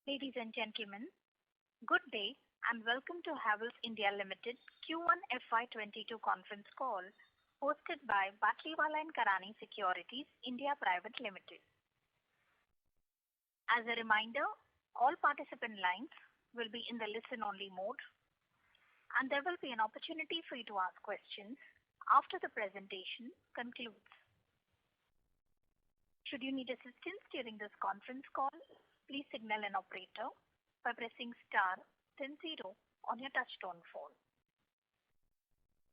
Ladies and gentlemen, good day and welcome to Havells India Limited Q1 FY22 conference call hosted by Batlivala & Karani Securities India Private Limited. As a reminder, all participant lines will be in the listen-only mode and there will be an opportunity for you to ask questions after the presentation concludes. Should you need assistance during this conference call, please signal an operator by pressing star then 0 on your touchtone phone.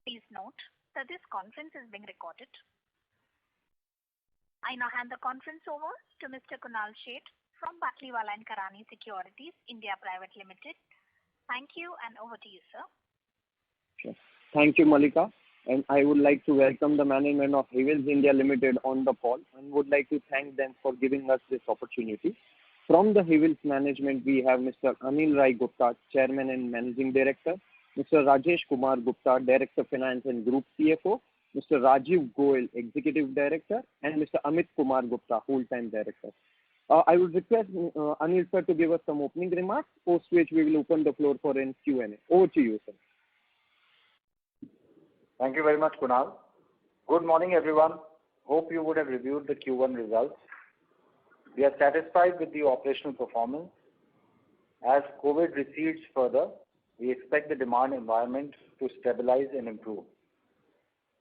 Please note that this conference is being recorded. I now hand the conference over to Mr. Kunal Sheth from Batlivala & Karani Securities India Private Limited. Thank you and over to you, sir. Sure. Thank you, Malika. And I would like to welcome the management of Havells India Limited on the call and would like to thank them for giving us this opportunity. From the Havells management, we have Mr. Anil Rai Gupta, Chairman and Managing Director, Mr. Rajesh Kumar Gupta, Director Finance and Group CFO, Mr. Rajiv Goel, Executive Director, and Mr. Amit Kumar Gupta, Full-Time Director. I would request Anil sir to give us some opening remarks, post which we will open the floor for a Q&A. Over to you, sir. Thank you very much, Kunal. Good morning, everyone. Hope you would have reviewed the Q1 results. We are satisfied with the operational performance. As COVID recedes further, we expect the demand environment to stabilize and improve.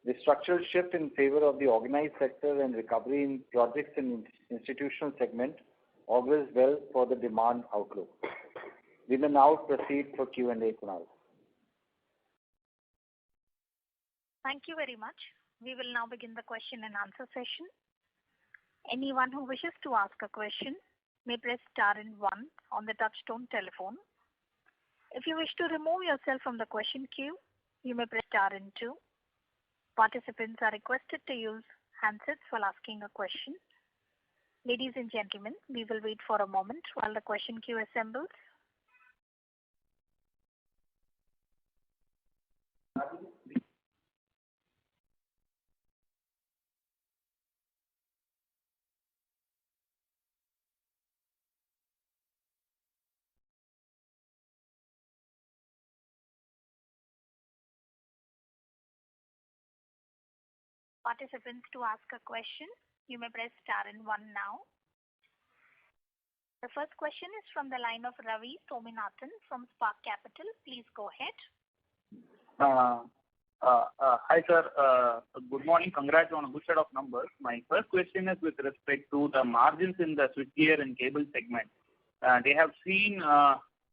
The structural shift in favor of the organized sector and recovery in projects and institutional segment augurs well for the demand outlook. We may now proceed for Q&A, Kunal. Thank you very much. We will now begin the question and answer session. Anyone who wishes to ask a question may press star and 1 on the touchtone telephone. If you wish to remove yourself from the question queue, you may press star and 2. Participants are requested to use handsets while asking a question. Ladies and gentlemen, we will wait for a moment while the question queue assembles. Participants, to ask a question, you may press star and 1 now. The first question is from the line of Ravi Sominathan from Spark Capital. Please go ahead. Hi, sir. Good morning. Congrats on a good set of numbers. My first question is with respect to the margins in the switchgear and cable segment. They have seen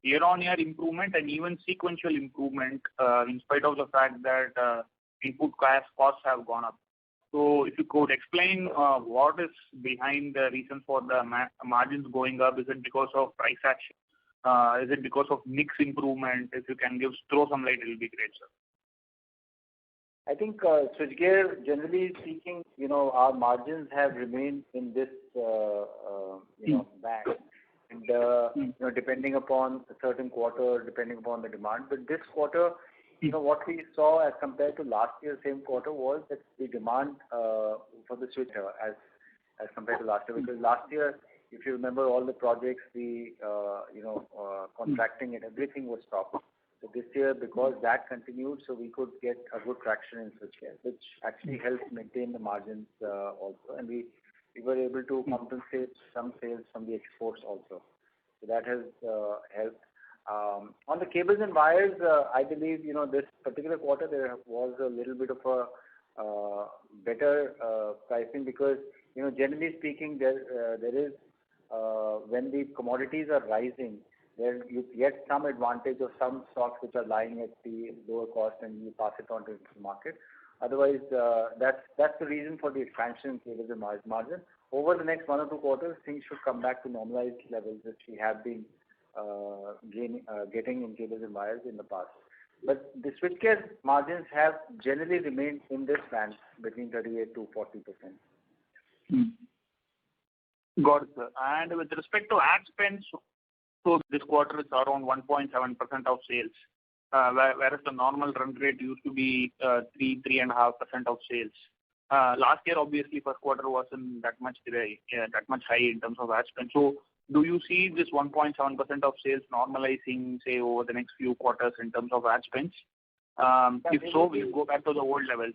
year-on-year improvement and even sequential improvement in spite of the fact that input costs have gone up. So if you could explain what is behind the reason for the margins going up. Is it because of price action? Is it because of mix improvement? If you can throw some light, it will be great, sir. I think switchgear, generally speaking, our margins have remained in this, band. And, depending upon a certain quarter, depending upon the demand. But this quarter, what we saw as compared to last year, same quarter, was that the demand for the switchgear as compared to last year. Because last year, if you remember all the projects, the contracting and everything was stopped. So this year, because that continued, so we could get a good traction in switchgear, which actually helped maintain the margins also. And we were able to compensate some sales from the exports also. So that has helped. On the cables and wires, I believe, this particular quarter there was a little bit of a better pricing because, generally speaking, there is, when the commodities are rising, there you get some advantage of some stocks which are lying at the lower cost and you pass it on to the market. Otherwise, that's the reason for the expansion in cables and wires margin. Over the next 1 or 2 quarters, things should come back to normalized levels which we have been getting in cables and wires in the past. But the switchgear margins have generally remained in this band between 38 to 40%. Got it, sir. And with respect to ad spend, so this quarter is around 1.7% of sales, whereas the normal run rate used to be 3.5% of sales. Last year, obviously, first quarter wasn't that much high in terms of ad spend. So do you see this 1.7% of sales normalizing, say, over the next few quarters in terms of ad spends? If so, will you go back to the old levels?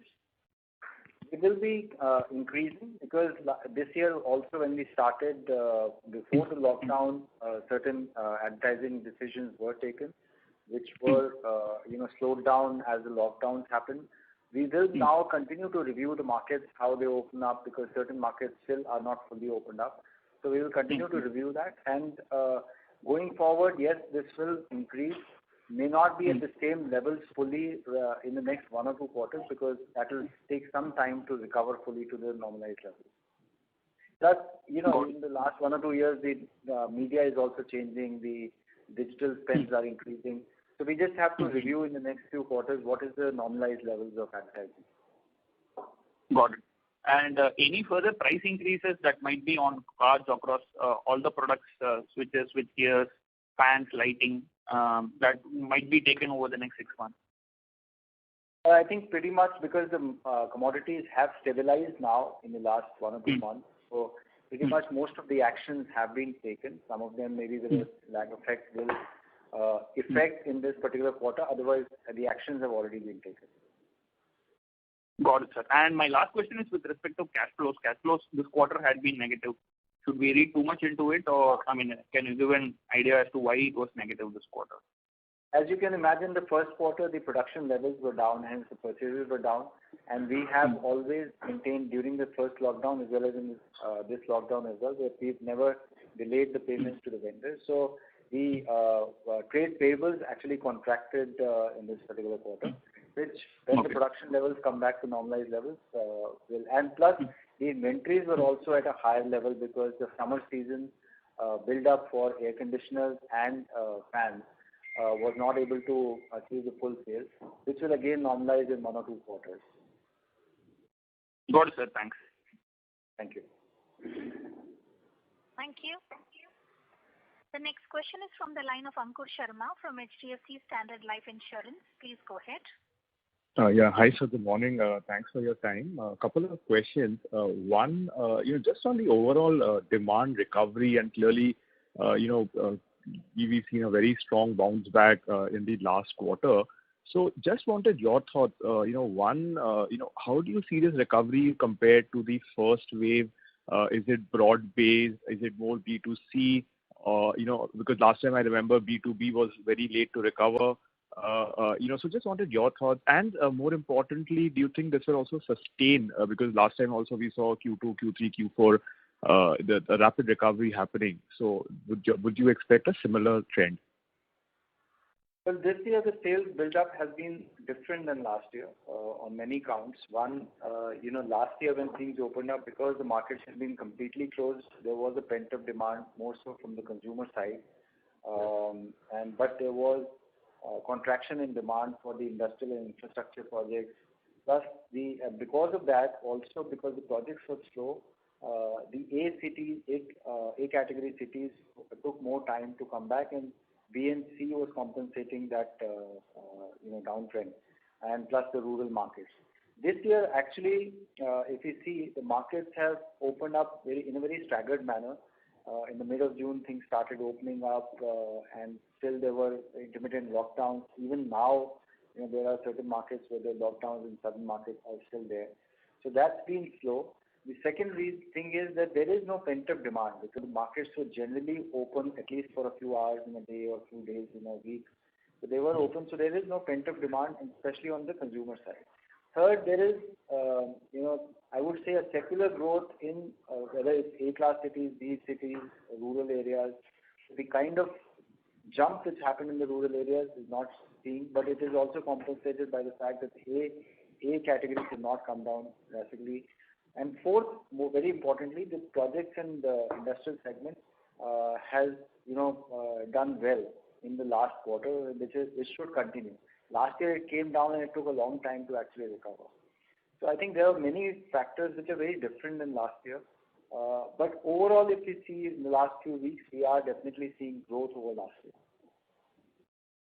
It will be increasing because this year also when we started before the lockdown, certain advertising decisions were taken, which were slowed down as the lockdowns happened. We will now continue to review the markets, how they open up, because certain markets still are not fully opened up. So we will continue to review that, and going forward, yes, this will increase. May not be at the same levels fully in the next 1 or 2 quarters, because that will take some time to recover fully to the normalized levels. Plus, in the last 1 or 2 years, the media is also changing, the digital spends are increasing. So we just have to review in the next few quarters what is the normalized levels of advertising. Got it. And any further price increases that might be on cards across all the products, switches, switch gears, fans, lighting, that might be taken over the next 6 months? I think pretty much because the commodities have stabilized now in the last 1 or 2 months. So pretty much most of the actions have been taken. Some of them maybe with a lag effect will effect in this particular quarter. Otherwise, the actions have already been taken. Got it, sir. And my last question is with respect to cash flows. Cash flows this quarter had been negative. Should we read too much into it, or can you give an idea as to why it was negative this quarter? As you can imagine, the first quarter the production levels were down, hence the purchases were down, and we have always maintained during the first lockdown as well as in this lockdown as well that we've never delayed the payments to the vendors. So the trade payables actually contracted in this particular quarter, which when the production levels come back to normalized levels will, and plus the inventories were also at a higher level because the summer season build up for air conditioners and fans was not able to achieve the full sales, which will again normalize in 1 or 2 quarters. Got it, sir. Thanks. Thank you. Thank you. The next question is from the line of Ankur Sharma from HDFC Standard Life Insurance. Please go ahead. Hi, sir. Good morning. Thanks for your time. A couple of questions. One, just on the overall demand recovery, and clearly, we've seen a very strong bounce back in the last quarter. So, just wanted your thoughts. One, how do you see this recovery compared to the first wave? Is it broad based? Is it more B2C? Because last time I remember B2B was very late to recover. So just wanted your thoughts. And more importantly, do you think this will also sustain? Because last time also we saw Q2, Q3, Q4, the rapid recovery happening. So would you expect a similar trend? Well, this year the sales build-up has been different than last year on many counts. One, last year when things opened up, because the markets had been completely closed, there was a pent-up demand, more so from the consumer side. But there was contraction in demand for the industrial and infrastructure projects. Plus, because of that, also because the projects were slow, the A category cities took more time to come back, and B and C was compensating that downtrend, and plus the rural markets. This year, actually, if you see, the markets have opened up in a very staggered manner. In the middle of June, things started opening up, and still there were intermittent lockdowns. Even now, there are certain markets where the lockdowns in certain markets are still there. So that's been slow. The second thing is that there is no pent-up demand because the markets were generally open at least for a few hours in a day or a few days in a week. So they were open, so there is no pent-up demand, especially on the consumer side. Third, there is, I would say a secular growth in whether it's A-class cities, B cities, rural areas. The kind of jump which happened in the rural areas is not seen, but it is also compensated by the fact that A categories have not come down drastically. And fourth, very importantly, the projects and the industrial segment has done well in the last quarter, which should continue. Last year it came down and it took a long time to actually recover. So I think there are many factors which are very different than last year. But overall, if you see in the last few weeks, we are definitely seeing growth over last year.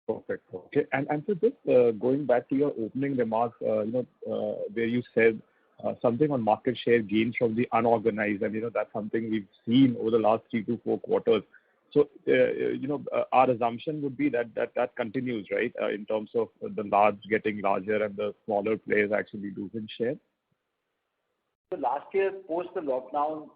Perfect. Okay. And so just going back to your opening remarks, where you said something on market share gains from the unorganized, and that's something we've seen over the last 3 to 4 quarters. So, our assumption would be that continues, right, in terms of the large getting larger and the smaller players actually losing share? So last year, post the lockdown,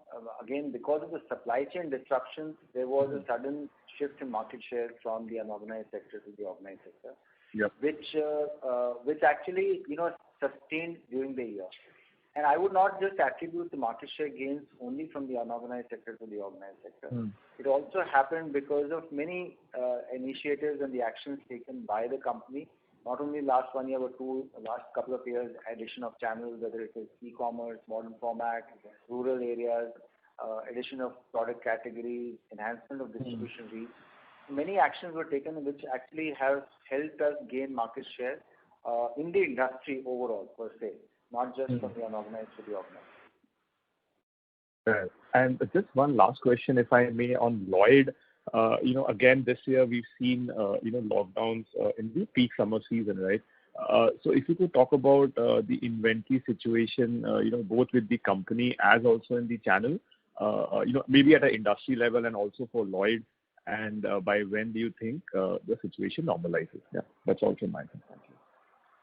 again, because of the supply chain disruptions, there was a sudden shift in market share from the unorganized sector to the organized sector, Yep. which actually, sustained during the year. And I would not just attribute the market share gains only from the unorganized sector to the organized sector. It also happened because of many initiatives and the actions taken by the company, not only last 1 year but last couple of years, addition of channels, whether it is e-commerce, modern format, rural areas, addition of product categories, enhancement of distribution reach. Many actions were taken which actually have helped us gain market share in the industry overall per se, not just from the unorganized to the organized. Right. And just one last question, if I may, on Lloyd. Again, this year we've seen, lockdowns in the peak summer season, right? So if you could talk about the inventory situation, both with the company as also in the channel, maybe at an industry level and also for Lloyd, and by when do you think the situation normalizes? Yeah, that's all from my side. Thank you.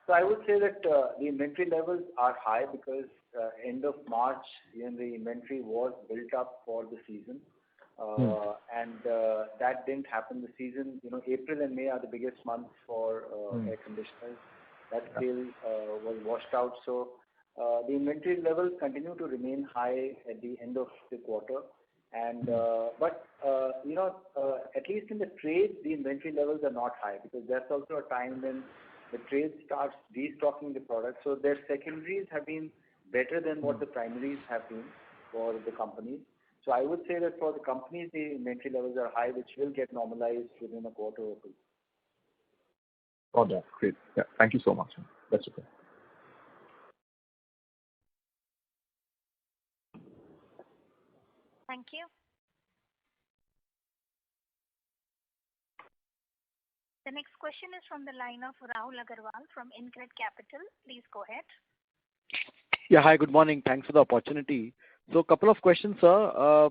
So I would say that the inventory levels are high because end of March, the inventory was built up for the season. And that didn't happen this season. April and May are the biggest months for air conditioners. That sale was washed out. So the inventory levels continue to remain high at the end of the quarter. And but at least in the trade, the inventory levels are not high because that's also a time when the trade starts destocking the product. So their secondaries have been better than what the primaries have been for the companies. So I would say that for the companies, the inventory levels are high, which will get normalized within a quarter or two. Oh, that's great. Yeah, thank you so much. That's okay. Thank you. The next question is from the line of Rahul Agarwal from InCred Capital. Please go ahead. Yeah, hi, good morning. Thanks for the opportunity. So a couple of questions, sir.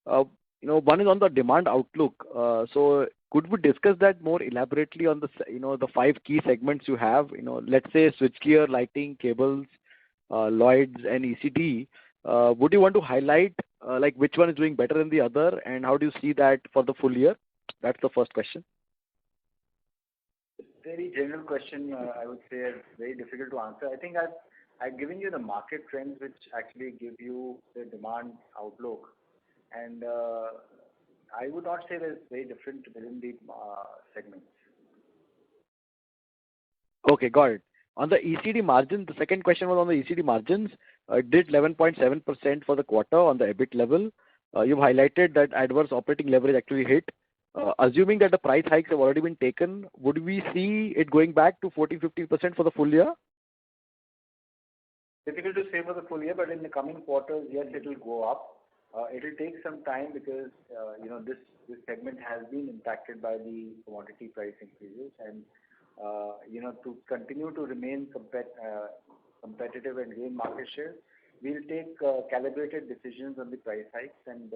One is on the demand outlook. So could we discuss that more elaborately on the 5 key segments you have? Let's say switchgear, lighting, cables, Lloyd's, and ECD. Would you want to highlight like which one is doing better than the other, and how do you see that for the full year? That's the first question. Very general question. I would say it's very difficult to answer. I think I've given you the market trends which actually give you the demand outlook. And I would not say that it's very different within the segments. Okay, got it. On the ECD margin, the second question was on the ECD margins. It did 11.7% for the quarter on the EBIT level. You've highlighted that adverse operating leverage actually hit. Assuming that the price hikes have already been taken, would we see it going back to 40-50% for the full year? Difficult to say for the full year, but in the coming quarters, yes, it will go up. It will take some time because this segment has been impacted by the commodity price increases, and to continue to remain competitive and gain market share, we'll take calibrated decisions on the price hikes, and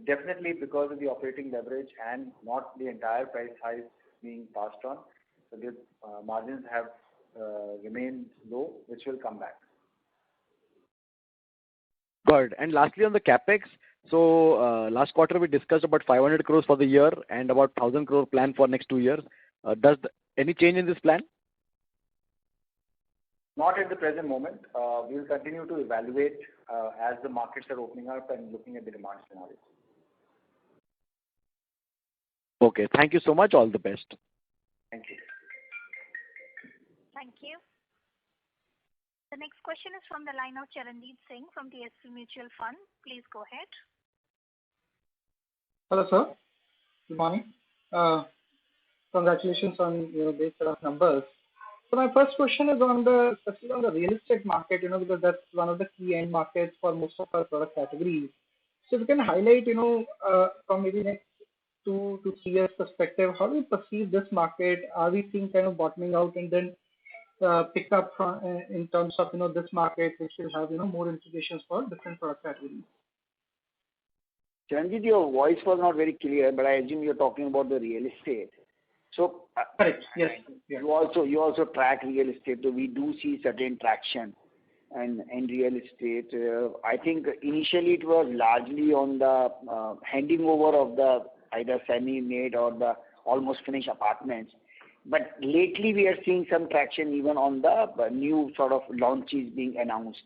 definitely because of the operating leverage and not the entire price hikes being passed on, so the margins have remained low, which will come back. Good. And lastly, on the capex, so last quarter we discussed about 500 crores for the year and about 1,000 crore plan for next 2 years. Any change in this plan? Not at the present moment. We will continue to evaluate as the markets are opening up and looking at the demand scenarios. Okay. Thank you so much. All the best. Thank you. Thank you. The next question is from the line of Charandeep Singh from DSP Mutual Fund. Please go ahead. Hello, sir. Good morning. Congratulations on base set of numbers. So my first question is especially on the real estate market, because that's one of the key end markets for most of our product categories. So if you can highlight, from maybe next 2 to 3 years perspective, how do you perceive this market? Are we seeing kind of bottoming out and then pick up in terms of this market, which will have more implications for different product categories? Charanjit, your voice was not very clear, but I assume you're talking about the real estate. So Correct. Yes. Yeah. you also track real estate. So we do see certain traction and in real estate. I think initially it was largely on the handing over of the either semi-made or the almost finished apartments. But lately we are seeing some traction even on the new sort of launches being announced.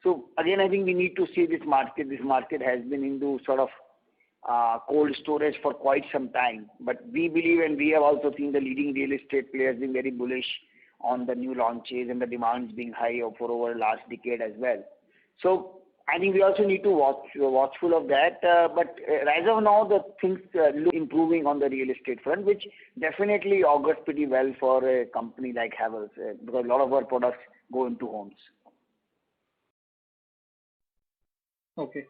So again, I think we need to see this market. This market has been into sort of cold storage for quite some time. But we believe, and we have also seen the leading real estate players being very bullish on the new launches and the demands being high for over the last decade as well. So I think we also need to watchful of that. But as of now, the things look improving on the real estate front, which definitely augurs pretty well for a company like Havells, because a lot of our products go into homes. Okay.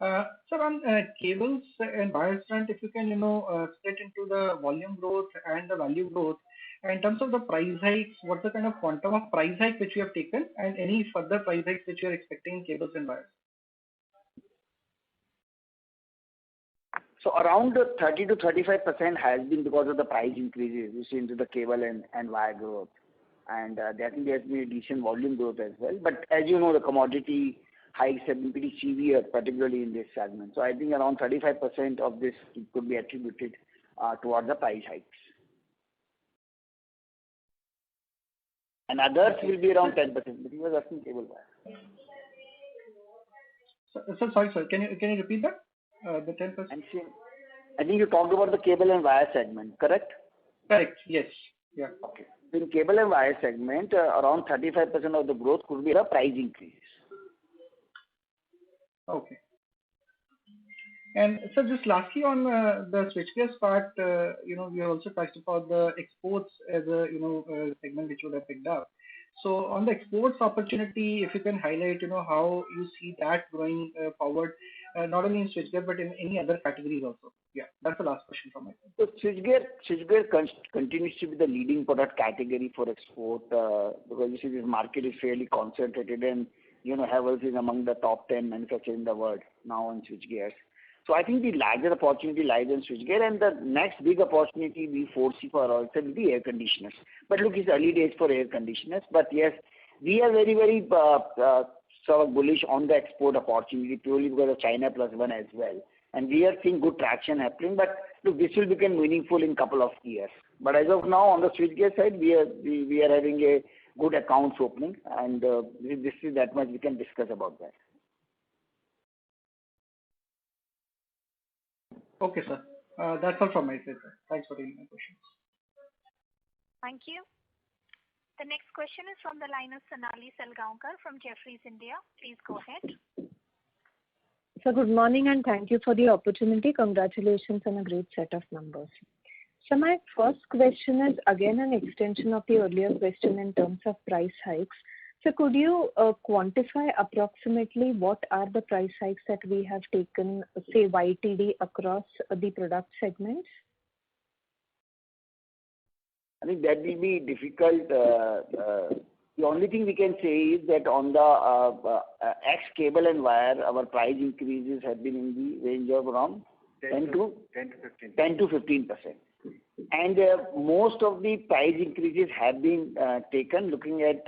Sir, on cables and wires front, if you can, split into the volume growth and the value growth. In terms of the price hikes, what's the kind of quantum of price hike which you have taken, and any further price hikes which you are expecting in cables and wires? So around 30 to 35% has been because of the price increases you see into the cable and wire growth. And I think there has been a decent volume growth as well. But as you know, the commodity hikes have been pretty severe, particularly in this segment. So I think around 35% of this could be attributed towards the price hikes. And others will be around 10%, but he was asking cable wire. So sorry, sir. Can you repeat that? The 10%? I think you talked about the cable and wire segment, correct? Correct. Yes. Yeah. Okay. In cable and wire segment, around 35% of the growth could be the price increase. Okay. And so just lastly on the switchgears part, we also touched upon the exports as a segment which would have picked up. So on the exports opportunity, if you can highlight, how you see that growing forward, not only in switchgear but in any other categories also. Yeah, that's the last question from my side. So switchgear continues to be the leading product category for export because you see this market is fairly concentrated, and Havells is among the top 10 manufacturers in the world now in switchgears. So I think the larger opportunity lies in switchgear, and the next big opportunity we foresee for ourselves will be air conditioners. But look, it's early days for air conditioners. But yes, we are very, very sort of bullish on the export opportunity purely because of China Plus One as well. And we are seeing good traction happening. But look, this will become meaningful in a couple of years. But as of now, on the switchgear side, we are having a good accounts opening, and this is that much we can discuss about that. Okay, sir. That's all from my side, sir. Thanks for taking my questions. Thank you. The next question is from the line of Sonali Salgaonkar from Jefferies India. Please go ahead. So good morning and thank you for the opportunity. Congratulations on a great set of numbers. So my first question is again an extension of the earlier question in terms of price hikes. So could you quantify approximately what are the price hikes that we have taken, say, YTD across the product segments? I think that will be difficult. The only thing we can say is that on the X cable and wire, our price increases have been in the range of around 10 to 15%. And most of the price increases have been taken looking at,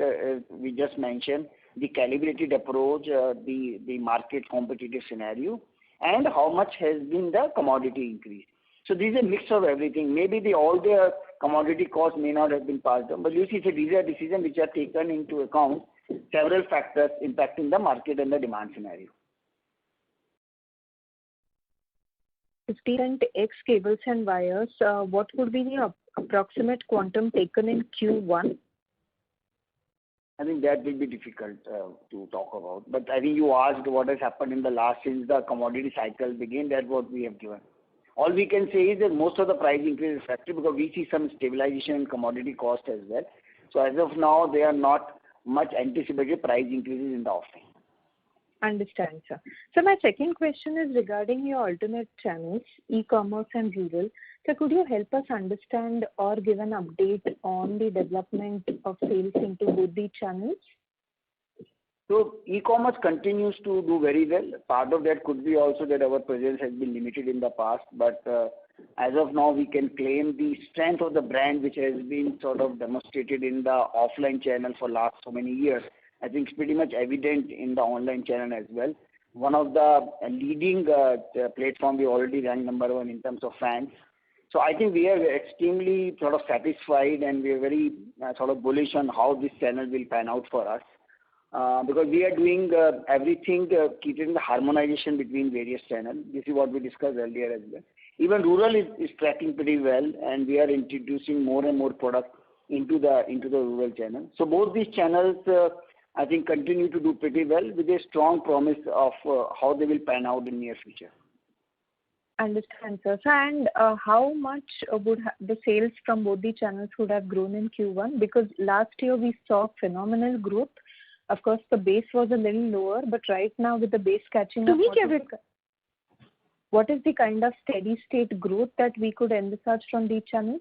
we just mentioned, the calibrated approach, the market competitive scenario, and how much has been the commodity increase. So this is a mix of everything. Maybe all the commodity costs may not have been passed on, but you see, these are decisions which are taken into account several factors impacting the market and the demand scenario. 15% X cables and wires, what would be the approximate quantum taken in Q1? I think that will be difficult to talk about. But I think you asked what has happened in the last since the commodity cycle began. That's what we have given. All we can say is that most of the price increase is factored because we see some stabilization in commodity cost as well. So as of now, there are not much anticipated price increases in the offering. Understand, sir. So my second question is regarding your alternate channels, e-commerce and rural. So could you help us understand or give an update on the development of sales into both the channels? So e-commerce continues to do very well. Part of that could be also that our presence has been limited in the past, but as of now, we can claim the strength of the brand, which has been sort of demonstrated in the offline channel for last so many years. I think it's pretty much evident in the online channel as well. One of the leading platform, we already ranked number 1 in terms of fans. So I think we are extremely sort of satisfied, and we are very sort of bullish on how this channel will pan out for us. Because we are doing everything, keeping the harmonization between various channels. This is what we discussed earlier as well. Even rural is tracking pretty well, and we are introducing more and more products into the rural channel. So both these channels, I think, continue to do pretty well with a strong promise of how they will pan out in near future. Understand, sir. So, and how much would the sales from both the channels would have grown in Q1? Because last year we saw phenomenal growth. Of course, the base was a little lower, but right now with the base catching up, what is the kind of steady state growth that we could envisage from these channels?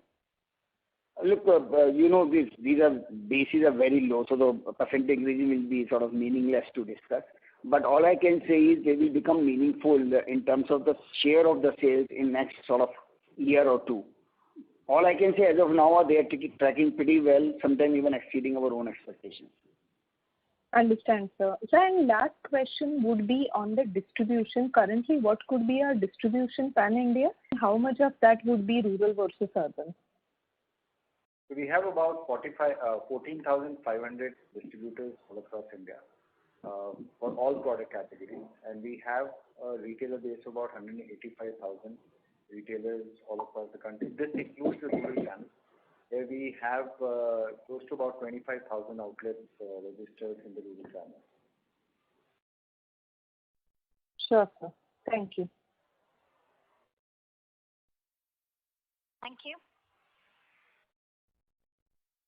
Look, these are bases are very low, so the percentage will be sort of meaningless to discuss. But all I can say is they will become meaningful in terms of the share of the sales in next sort of year or two. All I can say as of now, they are tracking pretty well, sometimes even exceeding our own expectations. Understand, sir. So, and last question would be on the distribution. Currently, what could be our distribution pan-India? How much of that would be rural versus urban? So we have about 14,500 distributors all across India for all product categories, and we have a retailer base of about 185,000 retailers all across the country. This includes the rural channel, where we have close to about 25,000 outlets registered in the rural channel. Sure, sir. Thank you. Thank you.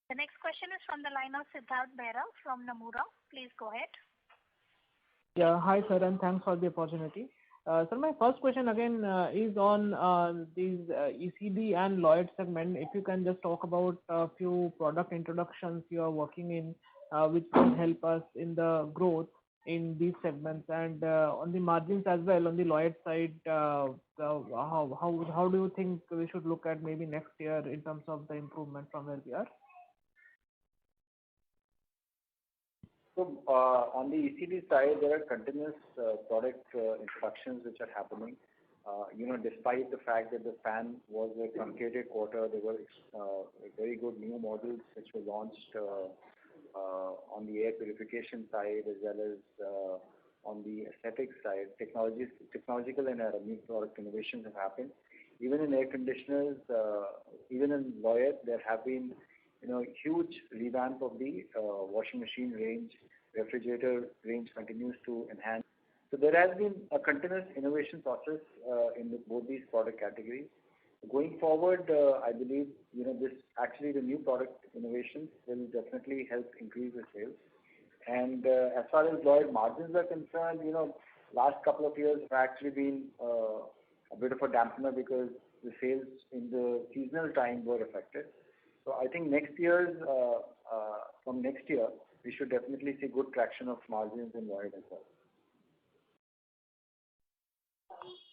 The next question is from the line of Siddharth Behera from Nomura. Please go ahead. Yeah, hi sir, and thanks for the opportunity. So my first question again is on these ECD and Lloyd segment. If you can just talk about a few product introductions you are working in, which can help us in the growth in these segments, and on the margins as well on the Lloyd side, how do you think we should look at maybe next year in terms of the improvement from where we are? So on the ECD side, there are continuous product introductions which are happening. Despite the fact that the fan was a truncated quarter, there were very good new models which were launched on the air purification side as well as on the aesthetic side. Technological and new product innovations have happened. Even in air conditioners, even in Lloyd, there have been huge revamp of the washing machine range. Refrigerator range continues to enhance. So there has been a continuous innovation process in both these product categories. Going forward, I believe the new product innovations will definitely help increase the sales. And as far as Lloyd margins are concerned, last couple of years have actually been a bit of a dampener because the sales in the seasonal time were affected. So I think from next year, we should definitely see good traction of margins in Lloyd as well.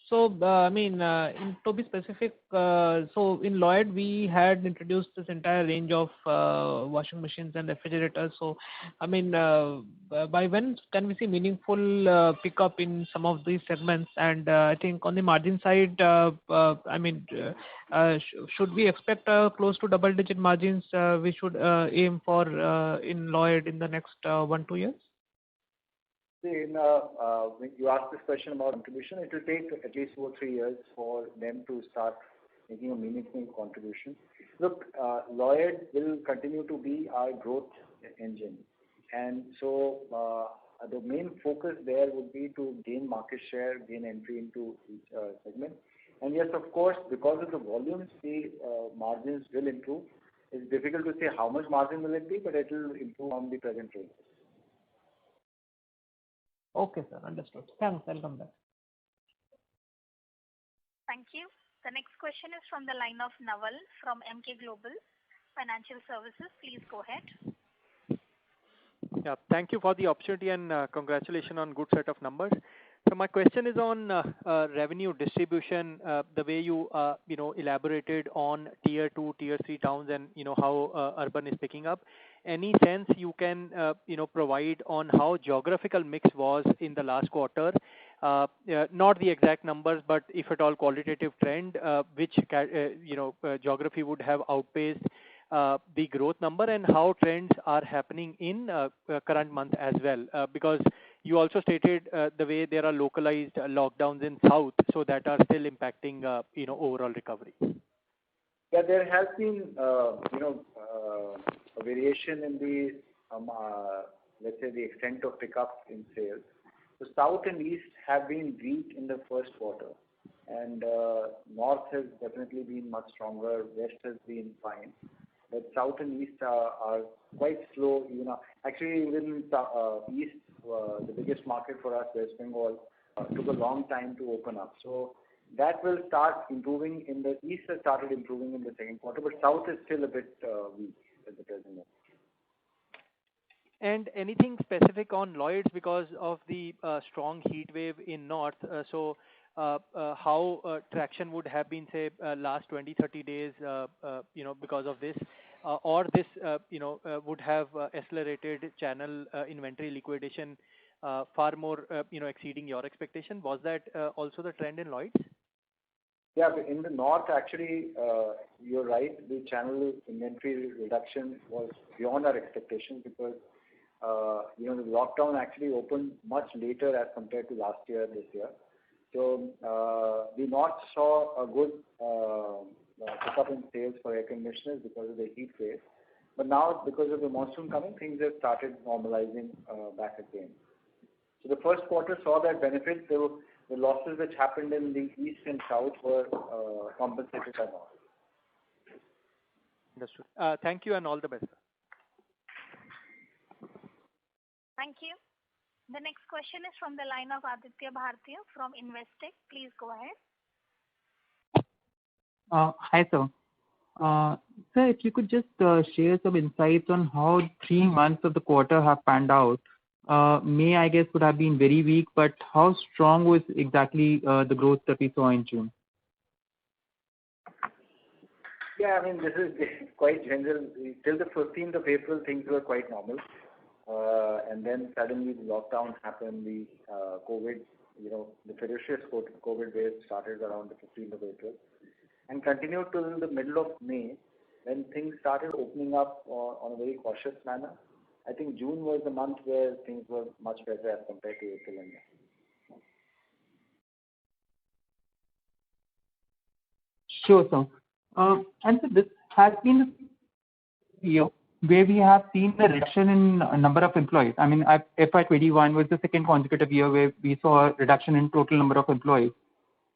So, to be specific, so in Lloyd, we had introduced this entire range of washing machines and refrigerators. So, by when can we see meaningful pickup in some of these segments? And I think on the margin side, should we expect close to double-digit margins we should aim for in Lloyd in the next 1-2 years? See, when you ask this question about contribution, it will take at least 2 or 3 years for them to start making a meaningful contribution. Look, Lloyd will continue to be our growth engine. And so the main focus there would be to gain market share, gain entry into each segment. And yes, of course, because of the volumes, the margins will improve. It's difficult to say how much margin will it be, but it will improve on the present rate. Okay, sir. Understood. Thanks. I'll come back. Thank you. The next question is from the line of Naval from Emkay Global Financial Services. Please go ahead. Yeah, thank you for the opportunity and congratulations on good set of numbers. So my question is on revenue distribution, the way you elaborated on tier 2, tier 3 towns and how urban is picking up. Any sense you can provide on how geographical mix was in the last quarter? Not the exact numbers, but if at all qualitative trend, which geography would have outpaced the growth number, and how trends are happening in current month as well, because you also stated the way there are localized lockdowns in south, so that are still impacting overall recovery. Yeah, there has been a variation in the let's say the extent of pickup in sales. So south and east have been weak in the first quarter, and north has definitely been much stronger. West has been fine. But south and east are quite slow. Actually, even east, the biggest market for us, West Bengal, took a long time to open up. So that will start improving. In the east, has started improving in the second quarter, but south is still a bit weak at the present moment. And anything specific on Lloyd's because of the strong heat wave in north? How traction would have been, say, last 20-30 days, because of this, or this, would have accelerated channel inventory liquidation far more, exceeding your expectation? Was that also the trend in Lloyd's? Yeah, in the north, actually, you're right. The channel inventory reduction was beyond our expectations because the lockdown actually opened much later as compared to last year, this year. So the north saw a good pickup in sales for air conditioners because of the heat wave. But now, because of the monsoon coming, things have started normalizing back again. So the first quarter saw that benefit. The losses which happened in the east and south were compensated by north. Understood. Thank you and all the best. Thank you. The next question is from the line of Aditya Bhartia from Investec. Please go ahead. Hi, sir. Sir, if you could just share some insights on how 3 months of the quarter have panned out. May, I guess, would have been very weak, but how strong was exactly the growth that we saw in June? Yeah, I mean, this is quite general. Till the 15th of April, things were quite normal. And then suddenly the lockdown happened, the COVID, the ferocious COVID wave started around the 15th of April and continued till the middle of May when things started opening up on a very cautious manner. I think June was the month where things were much better as compared to April and May. Sure, sir. And so this has been a year where we have seen a reduction in number of employees. I mean, FY21 was the second consecutive year where we saw a reduction in total number of employees.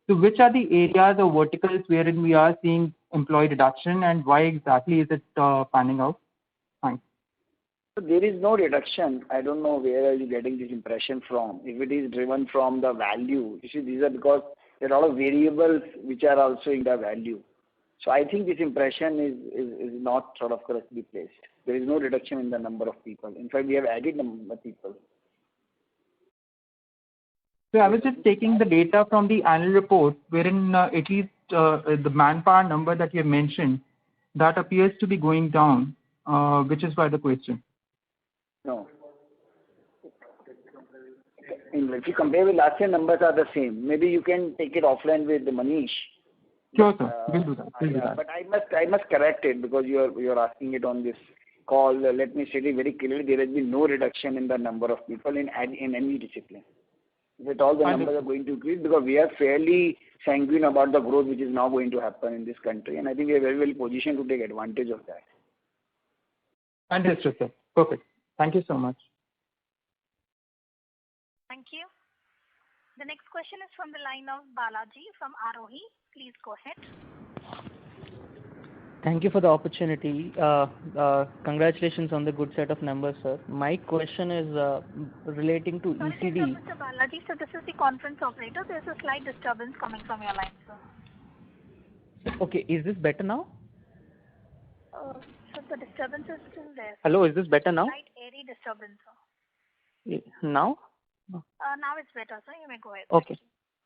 So which are the areas or verticals wherein we are seeing employee reduction, and why exactly is it panning out? Thanks. So there is no reduction. I don't know where are you getting this impression from. If it is driven from the value, you see, these are because there are a lot of variables which are also in the value. So I think this impression is not sort of correctly placed. There is no reduction in the number of people. In fact, we have added number of people. So I was just taking the data from the annual report, wherein at least the manpower number that you have mentioned, that appears to be going down, which is why the question. No. If you compare with last year, numbers are the same. Maybe you can take it offline with Manish. Sure, sir. We'll do that. But I must correct it because you are asking it on this call. Let me state it very clearly. There has been no reduction in the number of people in any discipline. That all the numbers are going to increase because we are fairly sanguine about the growth which is now going to happen in this country, and I think we are very well positioned to take advantage of that. Understood, sir. Perfect. Thank you so much. Thank you. The next question is from the line of Balaji from Arohi. Please go ahead. Thank you for the opportunity. Congratulations on the good set of numbers, sir. My question is relating to ECD. Sorry, Mr. Balaji, so this is the conference operator. There's a slight disturbance coming from your line, sir. Okay, is this better now? So the disturbance is still there. Hello, is this better now? Slight airy disturbance, sir. Now? Now it's better, sir. You may go ahead.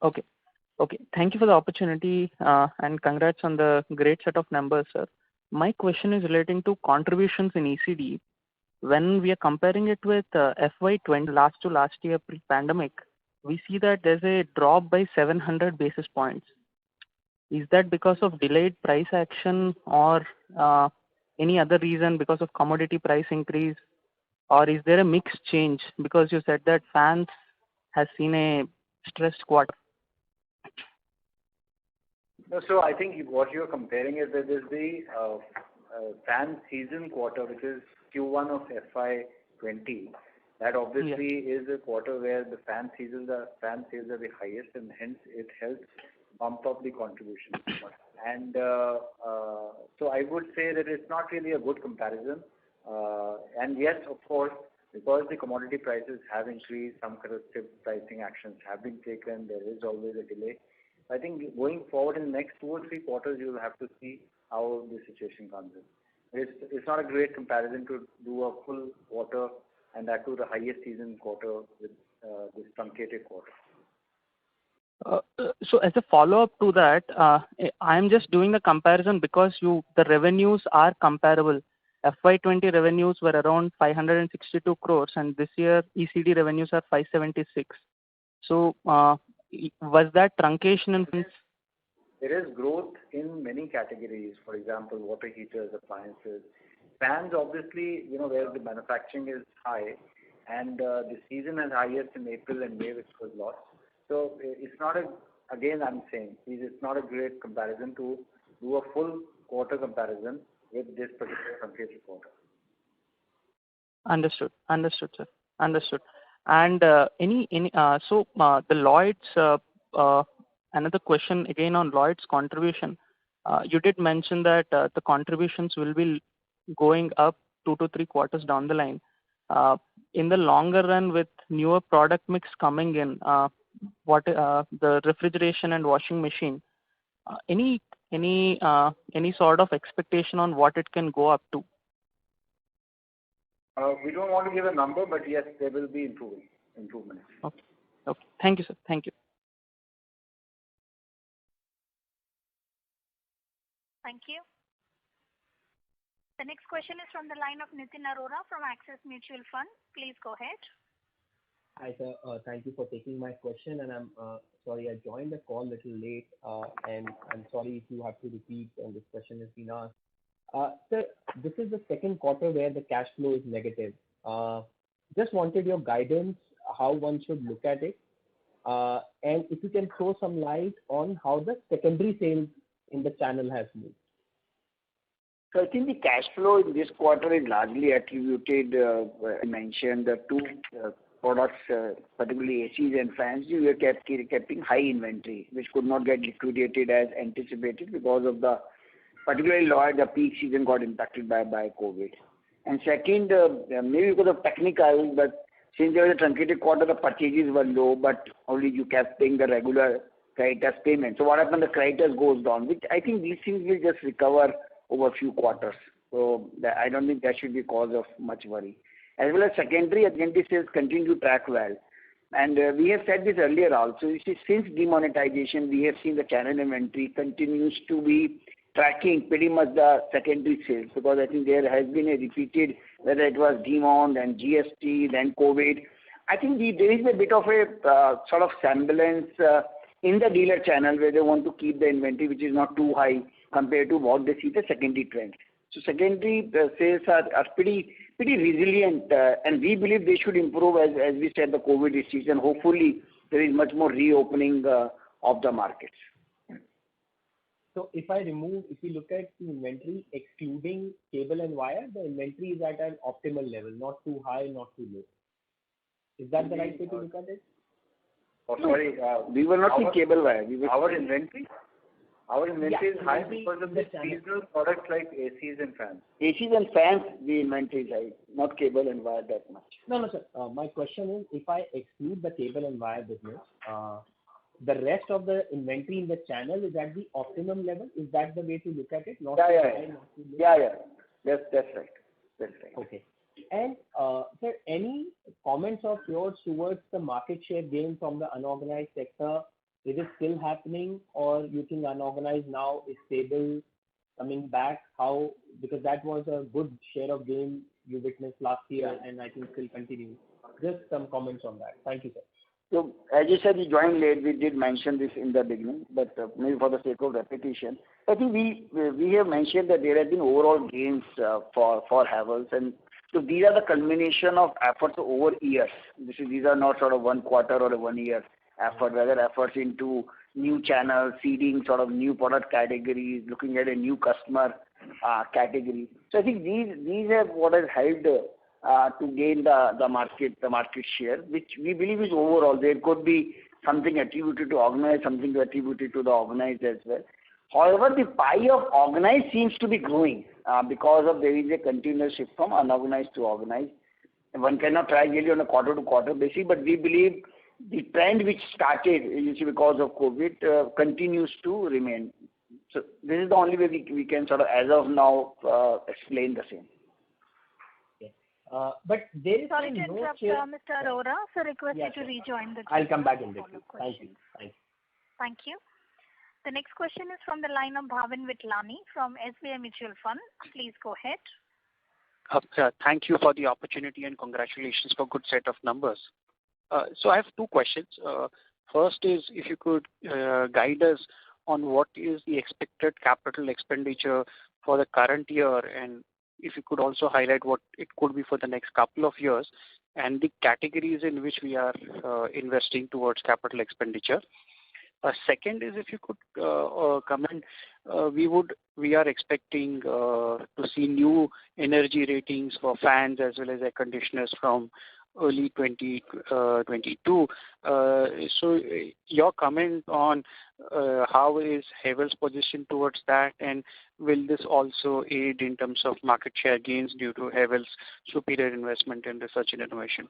Okay. Thank you for the opportunity, and congrats on the great set of numbers, sir. My question is relating to contributions in ECD. When we are comparing it with FY20 last to last year pre-pandemic, we see that there's a drop by 700 basis points. Is that because of delayed price action or any other reason because of commodity price increase? Or is there a mix change? Because you said that fans has seen a stressed quarter. No, so I think what you're comparing is that is the fan season quarter, which is Q1 of FY20. That obviously is a quarter where the fan sales are the highest, and hence it helps bump up the contribution. And so I would say that it's not really a good comparison. And yes, of course, because the commodity prices have increased, some corrective pricing actions have been taken. There is always a delay. I think going forward in the next 2 or 3 quarters, you will have to see how the situation comes in. It's not a great comparison to do a full quarter and that to the highest season quarter with this truncated quarter. So as a follow-up to that, I'm just doing the comparison because the revenues are comparable. FY20 revenues were around 562 crores, and this year ECD revenues are 576. So was that truncation in fans? There is growth in many categories. For example, water heaters, appliances, fans. Obviously, where the manufacturing is high, and the season is highest in April and May, which was lost. So it's not I'm saying, it's not a great comparison to do a full quarter comparison with this particular truncated quarter. Understood, sir. Understood. And the Lloyd's, another question again on Lloyd's contribution. You did mention that the contributions will be going up 2 to 3 quarters down the line. In the longer run, with newer product mix coming in, the refrigeration and washing machine, any sort of expectation on what it can go up to? We don't want to give a number, but yes, there will be improvements. Okay. Thank you, sir. Thank you. Thank you. The next question is from the line of Nitin Arora from Axis Mutual Fund. Please go ahead. Hi, sir. Thank you for taking my question, and I'm sorry I joined the call a little late, and I'm sorry if you have to repeat and this question has been asked. Sir, this is the second quarter where the cash flow is negative. Just wanted your guidance, how one should look at it, and if you can throw some light on how the secondary sales in the channel has moved. So I think the cash flow in this quarter is largely attributed, I mentioned the 2 products, particularly ACs and fans. We were keeping high inventory, which could not get liquidated as anticipated because of particularly Lloyd, the peak season got impacted by COVID. And second, maybe because of technicals, but since there was a truncated quarter, the purchases were low, but only you kept paying the regular creditors payment. So what happened, the creditors goes down, which I think these things will just recover over a few quarters. So I don't think that should be cause of much worry. As well as secondary sales continue to track well. And we have said this earlier also. You see, since demonetization, we have seen the channel inventory continues to be tracking pretty much the secondary sales, because I think there has been a repeated, whether it was demon, then GST, then COVID. I think there is a bit of a sort of semblance in the dealer channel where they want to keep the inventory, which is not too high compared to what they see the secondary trend. So secondary sales are pretty resilient, and we believe they should improve as we said the COVID season. Hopefully, there is much more reopening of the markets. So if you look at the inventory excluding cable and wire, the inventory is at an optimal level, not too high, not too low. Is that the right way to look at it? Oh, sorry, we were not in cable wire. Our inventory is high because of the seasonal products like ACs and fans. ACs and fans, the inventory is high, not cable and wire that much. No, sir. My question is, if I exclude the cable and wire business, the rest of the inventory in the channel is at the optimum level. Is that the way to look at it? That's right. That's right. Okay. And sir, any comments of yours towards the market share gain from the unorganized sector? Is it still happening, or you think unorganized now is stable, coming back? How? Because that was a good share of gain you witnessed last year, and I think still continue. Just some comments on that. Thank you, sir. So as you said, you joined late. We did mention this in the beginning, but maybe for the sake of repetition, I think we have mentioned that there have been overall gains for Havells, and so these are the culmination of efforts over years. These are not sort of 1 quarter or a 1 year effort, rather efforts into new channels, seeding sort of new product categories, looking at a new customer category. So I think these are what has helped to gain the market share, which we believe is overall. There could be something attributed to organized, something attributed to the organized as well. However, the pie of organized seems to be growing because of there is a continuous shift from unorganized to organized. And one cannot try really on a quarter-to-quarter basis, but we believe the trend which started, because of COVID, continues to remain. So this is the only way we can sort of, as of now, explain the same. But there is Sorry to interrupt, Mr. Arora. So request you to rejoin the queue. I'll come back in the queue. Thank you. Thank you. The next question is from the line of Bhavin Vitlani from SBI Mutual Fund. Please go ahead. Thank you for the opportunity and congratulations for good set of numbers. So I have 2 questions. First is if you could guide us on what is the expected capital expenditure for the current year, and if you could also highlight what it could be for the next couple of years, and the categories in which we are investing towards capital expenditure. Second is if you could comment, we are expecting to see new energy ratings for fans as well as air conditioners from early 2022. So your comment on how is Havells positioned towards that, and will this also aid in terms of market share gains due to Havells' superior investment in research and innovation?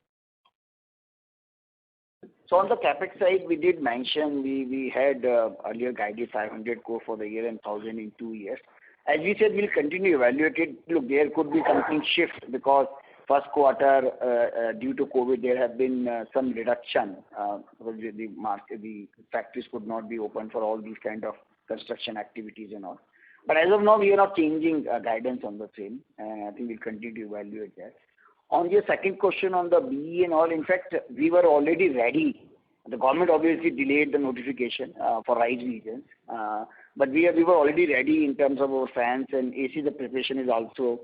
So on the capex side, we did mention we had earlier guided 500 crore for the year and 1,000 in 2 years. As we said, we'll continue to evaluate it. Look, there could be something shift because first quarter, due to COVID, there have been some reduction because the factories could not be open for all these kind of construction activities and all. But as of now, we are not changing guidance on the same, and I think we'll continue to evaluate that. On your second question on the BE and all, in fact, we were already ready. The government obviously delayed the notification for right reasons, but we were already ready in terms of our fans and AC. The preparation is also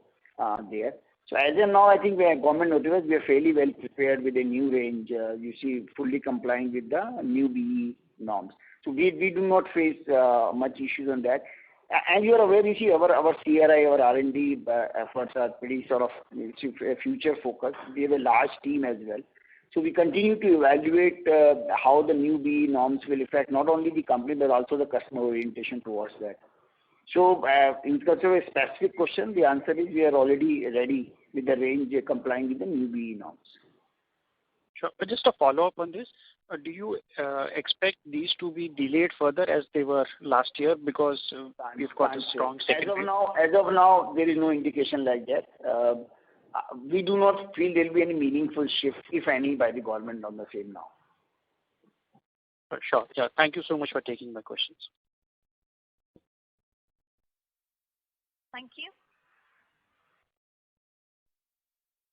there. So as of now, I think we have government notifies. We are fairly well prepared with a new range. You see, fully complying with the new BE norms. So we do not face much issues on that. And you are aware, you see, our CRI, our R&D efforts are pretty sort of future focused. We have a large team as well. So we continue to evaluate how the new BE norms will affect not only the company but also the customer orientation towards that. So in terms of a specific question, the answer is we are already ready with the range complying with the new BE norms. Sure. But just a follow-up on this, do you expect these to be delayed further as they were last year because we've got a strong second wave? As of now, there is no indication like that. We do not feel there will be any meaningful shift, if any, by the government on the same now. Sure. Yeah. Thank you so much for taking my questions. Thank you.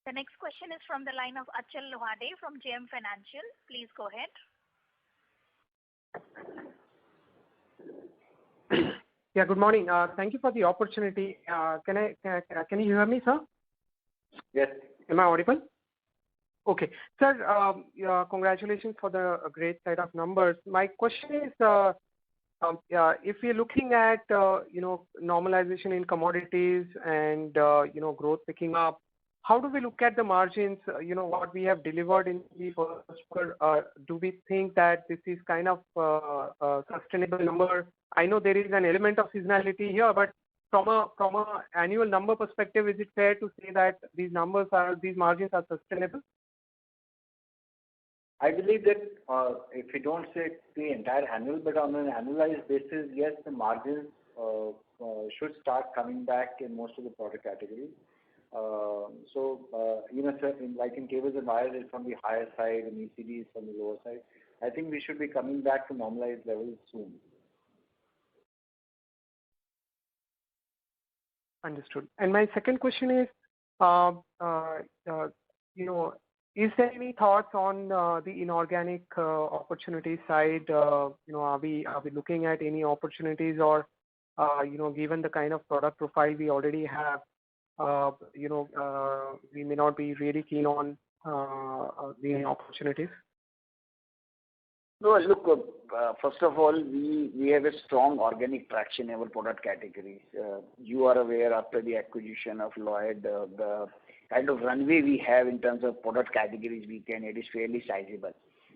The next question is from the line of Achal Lohade from JM Financial. Please go ahead. Yeah, good morning. Thank you for the opportunity. Can you hear me, sir? Yes. Am I audible? Okay. Sir, congratulations for the great set of numbers. My question is, if we're looking at, normalization in commodities and, growth picking up, how do we look at the margins, what we have delivered in the first quarter? Do we think that this is kind of a sustainable number? I know there is an element of seasonality here, but from a annual number perspective, is it fair to say that these margins are sustainable? I believe that if we don't say the entire annual, but on an annualized basis, yes, the margins should start coming back in most of the product categories. Sir, like in cables and wires, it's on the higher side, and ECD is on the lower side. I think we should be coming back to normalized levels soon. Understood. And my second question is, is there any thoughts on the inorganic opportunity side? Are we looking at any opportunities, or given the kind of product profile we already have, we may not be really keen on the opportunities? No, look, first of all, we have a strong organic traction in our product categories. You are aware, after the acquisition of Lloyd, the kind of runway we have in terms of product categories it is fairly sizable.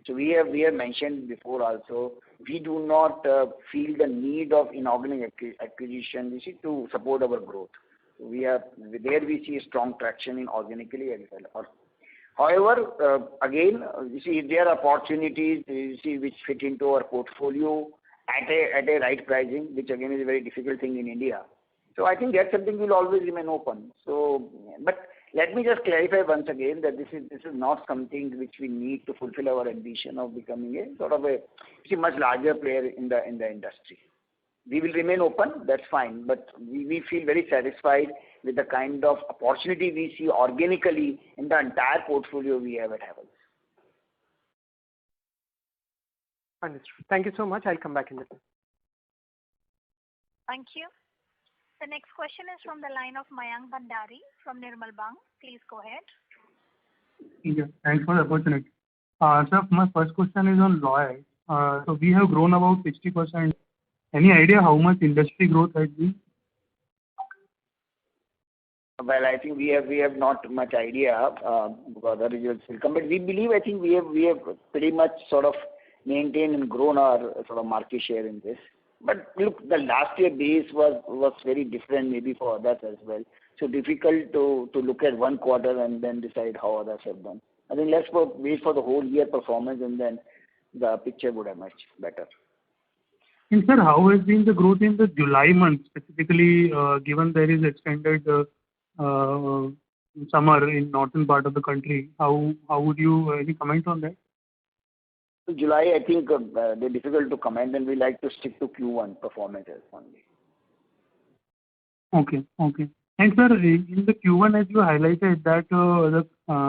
So we have mentioned before also, we do not feel the need of inorganic acquisition to support our growth. We see a strong traction in organically as well. However, again, if there are opportunities which fit into our portfolio at a right pricing, which again is a very difficult thing in India. So I think that's something will always remain open. So, but let me just clarify once again that this is not something which we need to fulfill our ambition of becoming a sort of a much larger player in the industry. We will remain open, that's fine, but we feel very satisfied with the kind of opportunity we see organically in the entire portfolio we have at Havells. Understood. Thank you so much. I'll come back in the time. Thank you. The next question is from the line of Mayank Bhandari from Nirmal Bang. Please go ahead. Yeah, thanks for the opportunity. Sir, my first question is on Lloyd. So we have grown about 60%. Any idea how much industry growth has been? Well, I think we have not much idea because the results will come. But we believe, I think we have pretty much sort of maintained and grown our sort of market share in this. But look, the last year base was very different maybe for others as well. So difficult to look at one quarter and then decide how others have done. I think let's wait for the whole year performance, and then the picture would emerge better. And sir, how has been the growth in the July month, specifically given there is extended summer in northern part of the country? How would you any comment on that? July, I think they're difficult to comment, and we like to stick to Q1 performances only. Okay. And sir, in the Q1, as you highlighted that the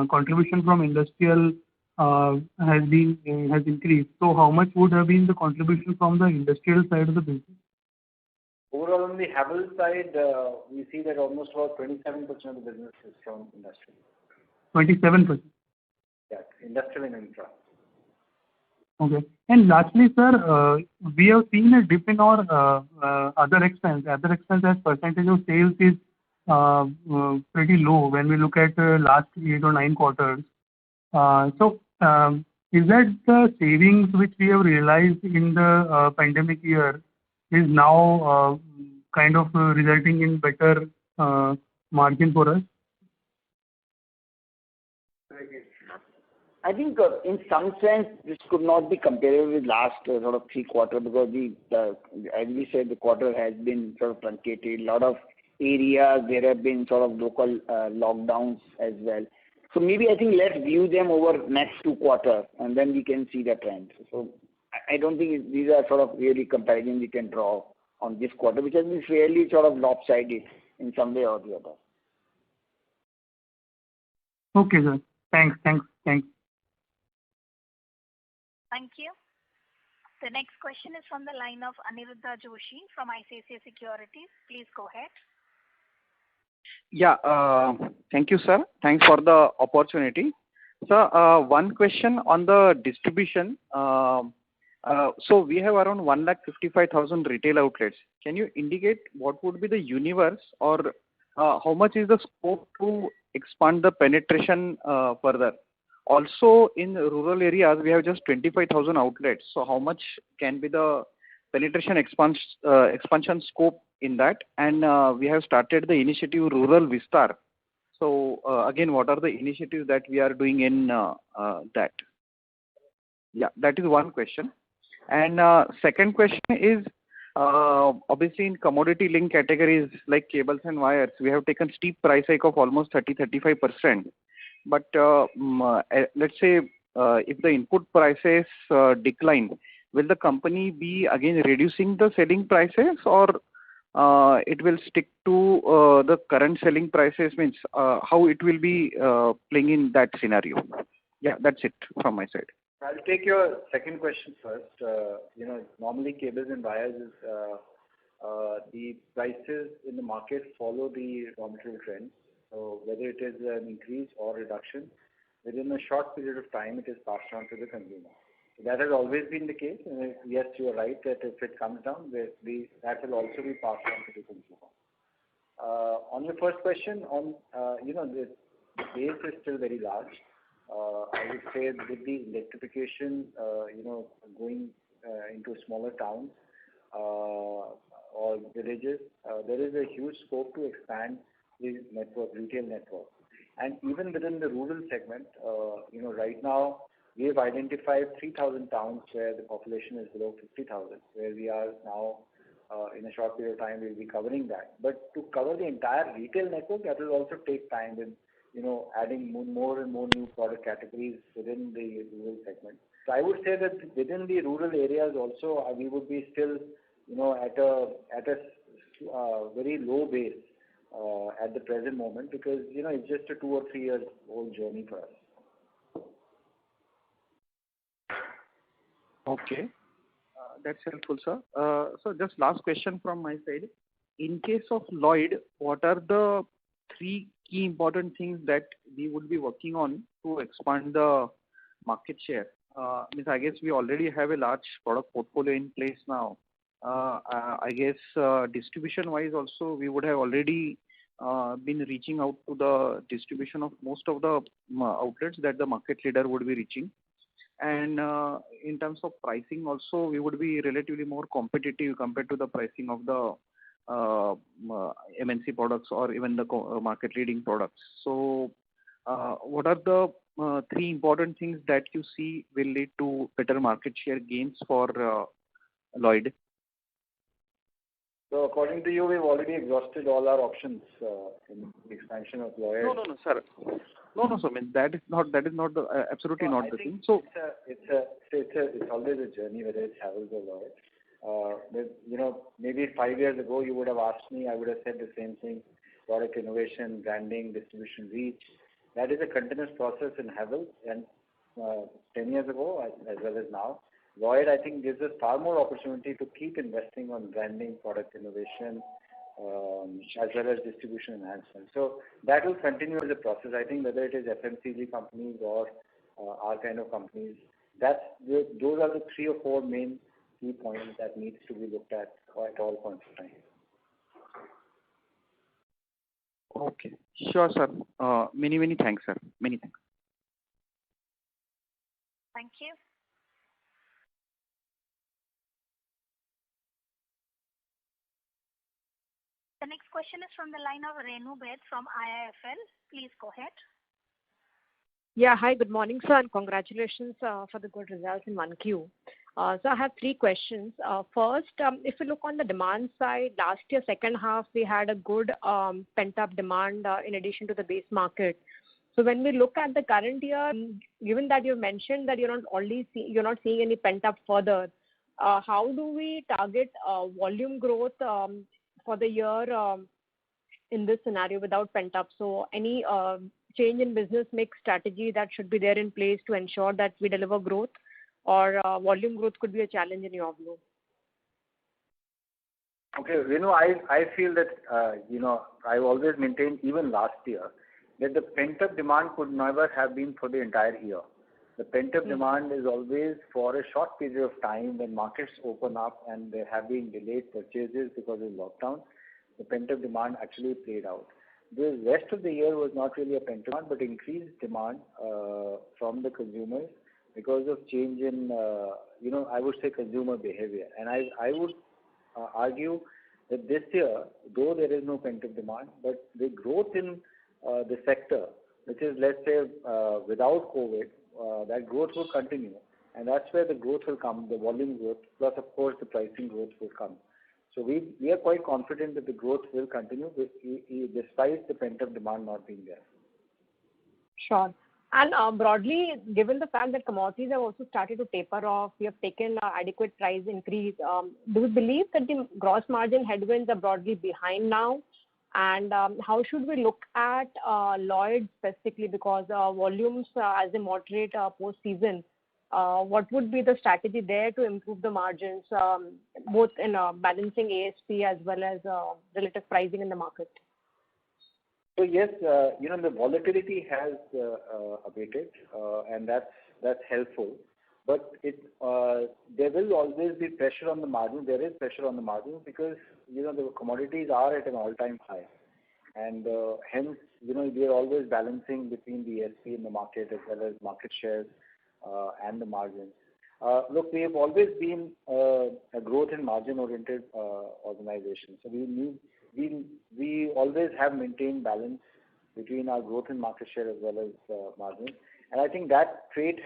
contribution from industrial has increased. So how much would have been the contribution from the industrial side of the business? Overall, on the Havells side, we see that almost about 27% of the business is from industrial. 27%? Yeah, industrial and infra. Okay. And lastly, sir, we have seen a dip in our other expense. Other expense as percentage of sales is pretty low when we look at last 8 or 9 quarters. So is that the savings which we have realized in the pandemic year is now kind of resulting in better margin for us? I think in some sense this could not be compared with last sort of 3 quarters because as we said, the quarter has been sort of truncated. A lot of areas there have been sort of local lockdowns as well. So maybe I think let's view them over next 2 quarters and then we can see the trend. So I don't think these are sort of really comparisons we can draw on this quarter, which has been fairly sort of lopsided in some way or the other. Okay, sir. Thanks. Thank you. The next question is from the line of Aniruddha Joshi from ICICI Securities. Please go ahead. Yeah, thank you, sir. Thanks for the opportunity. Sir, one question on the distribution. So we have around 155,000 retail outlets. Can you indicate what would be the universe or how much is the scope to expand the penetration further? Also, in rural areas, we have just 25,000 outlets. So how much can be the penetration expansion scope in that? And we have started the initiative Rural Vistar. So again, what are the initiatives that we are doing in that? Yeah, that is one question. And second question is, obviously in commodity link categories like cables and wires, we have taken steep price hike of almost 30-35%. But let's say if the input prices decline, will the company be again reducing the selling prices, or it will stick to the current selling prices? Means how it will be playing in that scenario? Yeah, that's it from my side. I'll take your second question first. Normally cables and wires is the prices in the market follow the raw material trends. So whether it is an increase or reduction, within a short period of time, it is passed on to the consumer. So that has always been the case. And yes, you are right that if it comes down, that will also be passed on to the consumer. On your first question, the base is still very large. I would say with the electrification, going into smaller towns or villages, there is a huge scope to expand the retail network. And even within the rural segment, right now we have identified 3,000 towns where the population is below 50,000, where we are now in a short period of time we'll be covering that. But to cover the entire retail network, that will also take time with adding more and more new product categories within the rural segment. So I would say that within the rural areas also, we would be still, at a very low base at the present moment, because it's just a 2 or 3 years old journey for us. Okay, that's helpful, sir. So just last question from my side. In case of Lloyd, what are the 3 key important things that we would be working on to expand the market share? I guess we already have a large product portfolio in place now. I guess distribution-wise also we would have already been reaching out to the distribution of most of the outlets that the market leader would be reaching. And in terms of pricing also, we would be relatively more competitive compared to the pricing of the MNC products or even the market leading products. So what are the 3 important things that you see will lead to better market share gains for Lloyd? So according to you, we've already exhausted all our options in the expansion of Lloyd. No, sir. No, sir. That is not absolutely not the thing. So it's always a journey, whether it's Havells or Lloyd. Maybe 5 years ago you would have asked me, I would have said the same thing: product innovation, branding, distribution reach. That is a continuous process in Havells, and 10 years ago as well as now. Lloyd, I think, gives us far more opportunity to keep investing on branding, product innovation, as well as distribution enhancement. So that will continue as a process. I think whether it is FMCG companies or our kind of companies, those are the 3 or 4 main key points that needs to be looked at all points of time. Okay, sure, sir. Many thanks, sir. Many thanks. Thank you. The next question is from the line of Renu Baid from IIFL. Please go ahead. Yeah, hi, good morning, sir, and congratulations for the good results in 1Q. So I have 3 questions. First, if you look on the demand side, last year, second half, we had a good pent-up demand in addition to the base market. So when we look at the current year, given that you mentioned that you're not seeing any pent-up further, how do we target volume growth for the year in this scenario without pent-up? So any change in business mix strategy that should be there in place to ensure that we deliver growth, or volume growth could be a challenge in your view? Okay, Renu, I feel that, I've always maintained, even last year, that the pent-up demand could never have been for the entire year. The pent-up demand is always for a short period of time when markets open up and there have been delayed purchases because of lockdown. The pent-up demand actually played out. The rest of the year was not really a pent-up demand, but increased demand from the consumers because of change in, I would say, consumer behavior. And I would argue that this year, though there is no pent-up demand, but the growth in the sector, which is, let's say, without COVID, that growth will continue. And that's where the growth will come, the volume growth, plus, of course, the pricing growth will come. So we are quite confident that the growth will continue despite the pent-up demand not being there. Sure. And broadly, given the fact that commodities have also started to taper off, we have taken adequate price increase. Do you believe that the gross margin headwinds are broadly behind now? And how should we look at Lloyd specifically, because volumes as they moderate post-season, what would be the strategy there to improve the margins, both in balancing ASP as well as relative pricing in the market? So yes, the volatility has abated, and that's helpful. But there will always be pressure on the margin. There is pressure on the margin because the commodities are at an all-time high, and hence we are always balancing between the ASP in the market as well as market shares and the margins. Look, we have always been a growth and margin-oriented organization. So we always have maintained balance between our growth and market share as well as margin. And I think that trait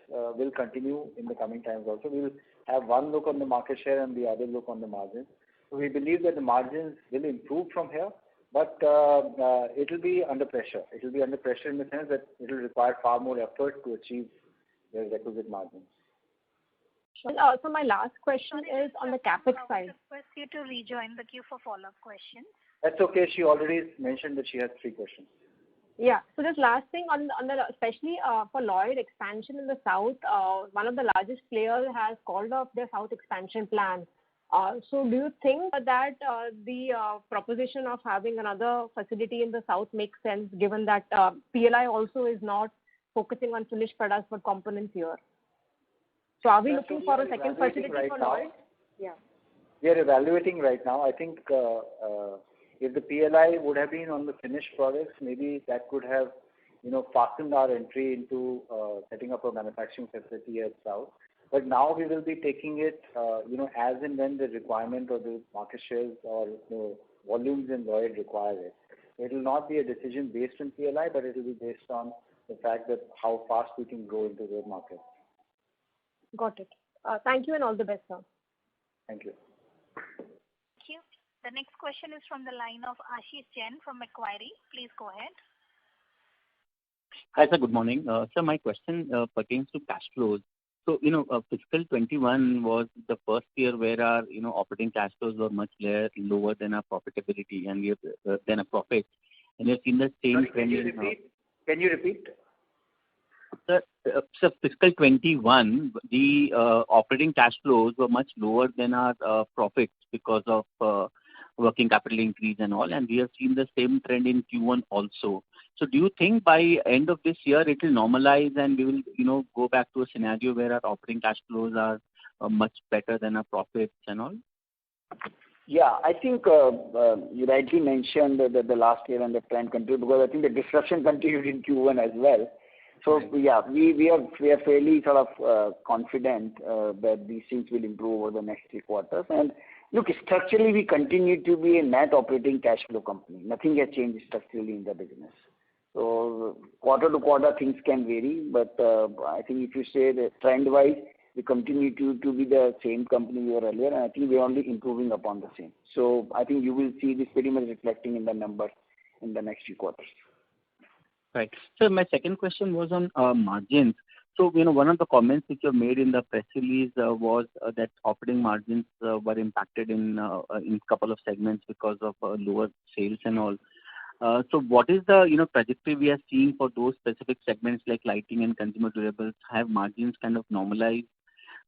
will continue in the coming times also. We will have one look on the market share and the other look on the margins. So we believe that the margins will improve from here, but it will be under pressure. It will be under pressure in the sense that it will require far more effort to achieve the requisite margins. So my last question is on the CapEx side. I request you to rejoin the queue for follow-up questions. That's okay. She already mentioned that she has 3 questions. Yeah. So just last thing on the especially for Lloyd expansion in the south, one of the largest players has called off their south expansion plan. So do you think that the proposition of having another facility in the south makes sense, given that PLI also is not focusing on finished products but components here? So are we looking for a second facility for Lloyd? Yeah. We are evaluating right now. I think if the PLI would have been on the finished products, maybe that could have, fastened our entry into setting up a manufacturing facility at South. But now we will be taking it, as and when the requirement or the market shares or the volumes in Lloyd require it. It will not be a decision based on PLI, but it will be based on the fact that how fast we can grow into the market. Got it. Thank you and all the best, sir. Thank you. Thank you. The next question is from the line of Ashish Jain from Macquarie. Please go ahead. Hi, sir. Good morning. Sir, my question pertains to cash flows. So, fiscal 21 was the first year where our, operating cash flows were much lower than our profitability and we have than a profit. And we've seen the same trend. Can you repeat? Sir, fiscal 21, the operating cash flows were much lower than our profits because of working capital increase and all, and we have seen the same trend in Q1 also. So do you think by end of this year it will normalize and we will, go back to a scenario where our operating cash flows are much better than our profits and all? Yeah, I think you rightly mentioned that the last year and the trend continued, because I think the disruption continued in Q1 as well. So yeah, we are fairly sort of confident that these things will improve over the next 3 quarters. And look, structurally we continue to be a net operating cash flow company. Nothing has changed structurally in the business. So quarter to quarter things can vary, but I think if you say that trend-wise, we continue to be the same company we were earlier, and I think we are only improving upon the same. So I think you will see this pretty much reflecting in the numbers in the next few quarters. Right. So my second question was on margins. So, one of the comments which you made in the press release was that operating margins were impacted in couple of segments because of lower sales and all. So what is the, trajectory we are seeing for those specific segments like lighting and consumer durables? Have margins kind of normalized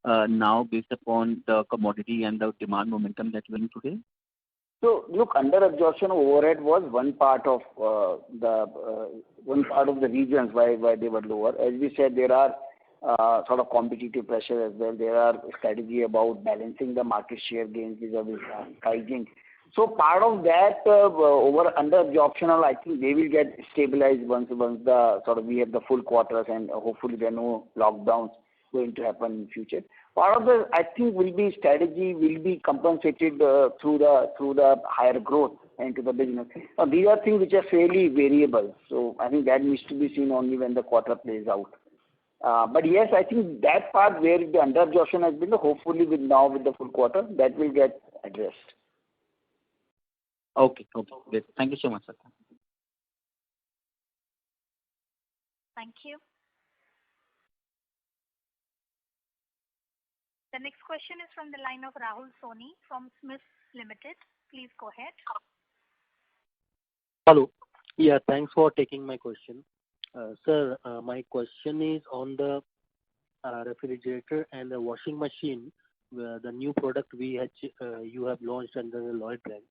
now based upon the commodity and the demand momentum that we're in today? So look, under absorption overhead was one part of the reasons why they were lower. As we said, there are sort of competitive pressure as well. There are strategy about balancing the market share gains vis-a-vis pricing. So part of that under absorption, I think they will get stabilized once the sort of we have the full quarters and hopefully there are no lockdowns going to happen in future. Part of the, I think, strategy will be compensated through the higher growth into the business. Now, these are things which are fairly variable. So I think that needs to be seen only when the quarter plays out. But yes, I think that part where the under absorption has been, hopefully with the full quarter, that will get addressed. Okay. Okay. Great. Thank you so much, sir. Thank you. The next question is from the line of Rahul Soni from Smiths Limited. Please go ahead. Hello. Yeah, thanks for taking my question. Sir, my question is on the refrigerator and the washing machine, the new product you have launched under the Lloyd brand.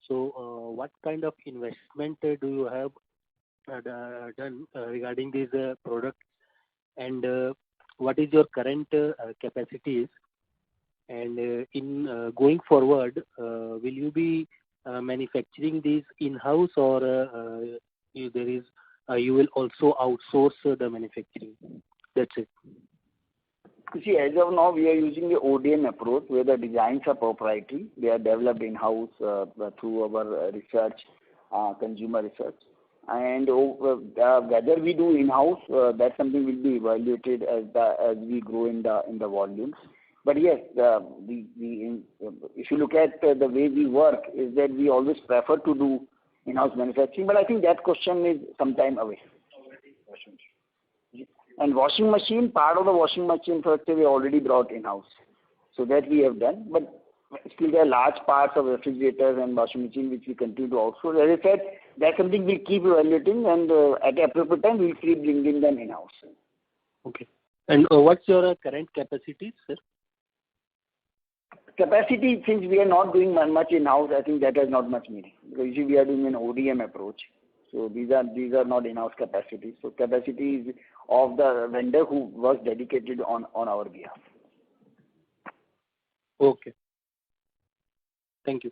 So, what kind of investment do you have done regarding this product, and what is your current capacities? And in going forward, will you be manufacturing these in-house, or you will also outsource the manufacturing? That's it. You see, as of now, we are using the ODM approach where the designs are proprietary. They are developed in-house through our research, consumer research. And whether we do in-house, that's something will be evaluated as we grow in the volumes. But yes, if you look at the way we work, is that we always prefer to do in-house manufacturing. But I think that question is some time away. And washing machine, part of the washing machine factory we already brought in-house. So that we have done. But still there are large parts of refrigerators and washing machine which we continue to outsource. As I said, that's something we keep evaluating, and at the appropriate time we'll keep bringing them in-house. Okay. And what's your current capacity, sir? Capacity, since we are not doing much in-house, I think that has not much meaning. Because usually we are doing an ODM approach. So these are not in-house capacities. So capacity is of the vendor who was dedicated on our behalf. Okay. Thank you.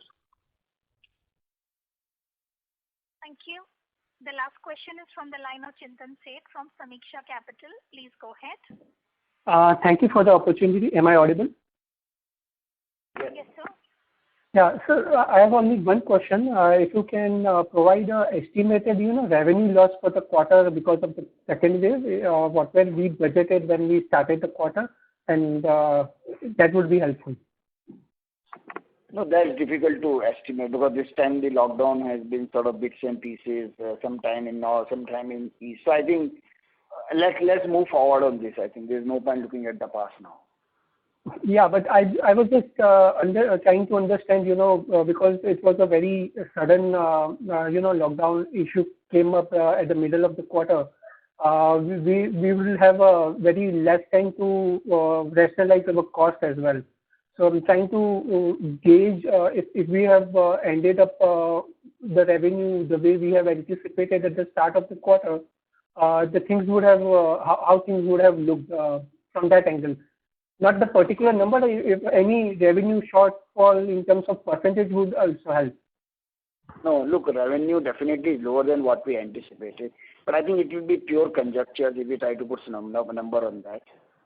Thank you. The last question is from the line of Chintan Seth from Samiksha Capital. Please go ahead. Thank you for the opportunity. Am I audible? Yes, sir. Yeah, sir, I have only one question. If you can provide a estimated, revenue loss for the quarter because of the second wave, what were we budgeted when we started the quarter, and that would be helpful. No, that's difficult to estimate because this time the lockdown has been sort of bits and pieces, sometime in north, sometime in east. So I think let's move forward on this. I think there's no point looking at the past now. Yeah, but I was just trying to understand, because it was a very sudden, lockdown issue came up at the middle of the quarter. We will have a very less time to rationalize our cost as well. So I'm trying to gauge if we have ended up the revenue the way we have anticipated at the start of the quarter, the things would have how things would have looked from that angle. Not the particular number, if any revenue shortfall in terms of percentage would also help. No, look, revenue definitely is lower than what we anticipated. But I think it will be pure conjecture if we try to put some number on that.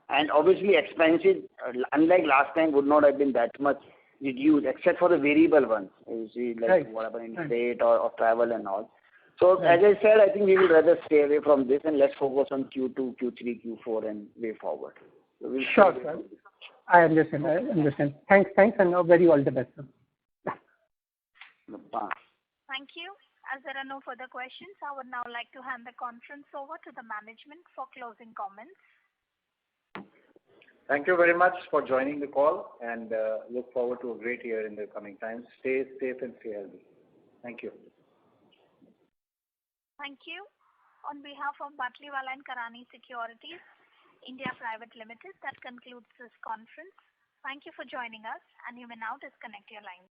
And obviously expenses, unlike last time, would not have been that much reduced, except for the variable ones. You see, like whatever in freight or travel and all. So as I said, I think we will rather stay away from this and let's focus on Q2, Q3, Q4 and way forward. So sure, sir. I understand. Thanks, and very all the best, sir. Thank you. As there are no further questions, I would now like to hand the conference over to the management for closing comments. Thank you very much for joining the call, and look forward to a great year in the coming times. Stay safe and stay healthy. Thank you. Thank you. On behalf of Batlivala and Karani Securities India Private Limited, that concludes this conference. Thank you for joining us, and you may now disconnect your line.